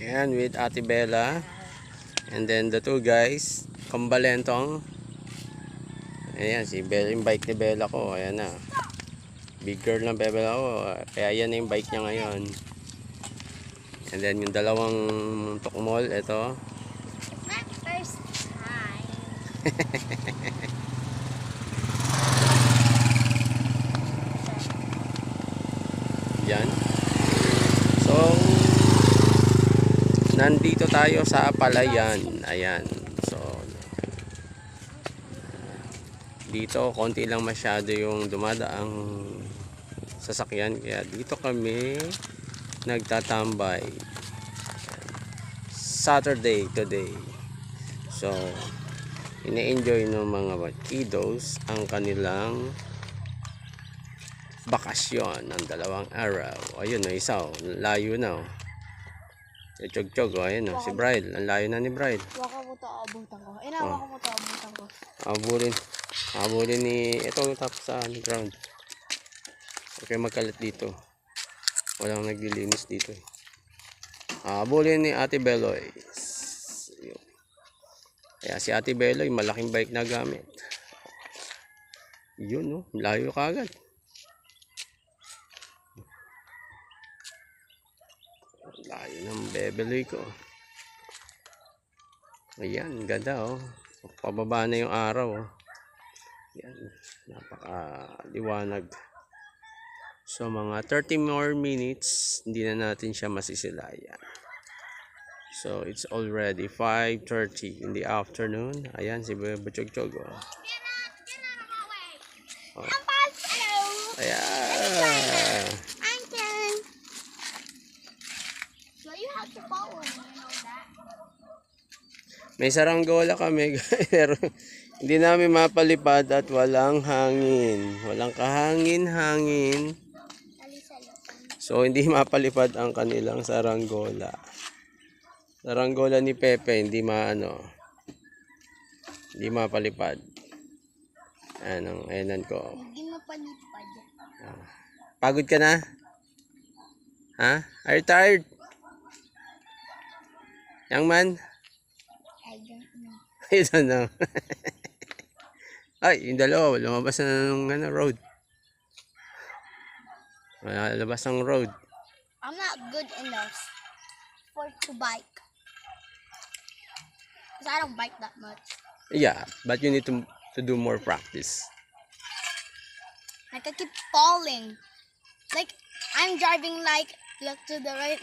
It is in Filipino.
Ayan, with Ate Bella. And then the two guys, Kambalentong. Ayan, si Bella, yung bike ni Bella ko. Ayan na. Big girl ng Bella ko. Kaya yan na yung bike niya ngayon. And then yung dalawang tukmol, ito. My first time. Yan. So, nandito tayo sa Palayan. Ayan. So, dito, konti lang masyado yung dumadaang sasakyan. Kaya dito kami nagtatambay. Saturday today. So, ine-enjoy ng mga kiddos ang kanilang bakasyon ng 2 araw. Ayun, isa layo na. Si Chog-Chog, ayun si Bride. Ang layo na ni Bride. Waka mo to abutan ko. Waka mo to abutan ko. Abulin ni ito tapos sa ground. Okay, magkalat dito. Walang naglilinis dito. Abulin ni Ate Beloy. Kaya si Ate Beloy, malaking bike na gamit. Yun, no? Layo kagad. Layo ng Bebeloy ko. Ayan, ganda oh. Pababa na yung araw oh. Ayan, napakaliwanag. So mga 30 more minutes, hindi na natin siya masisilayan. So it's already 5:30 in the afternoon. Ayan si Butchog-Chog oh. Oh. Ayan. So you have to follow me, you know that? May saranggola kami pero hindi namin mapalipad at walang hangin. Walang kahangin-hangin. So hindi mapalipad ang kanilang saranggola. Saranggola ni Pepe hindi hindi mapalipad. Anong enan ko. Hindi mapalipad. Pagod ka na? Ha? Are you tired? Young man? I don't know. I don't know. Ay, yung dalawa, lumabas na ng road. Lumabas ng road. I'm not good enough to bike. Because I don't bike that much. Yeah, but you need to do more practice. Like I keep falling. Like I'm driving like look to the right.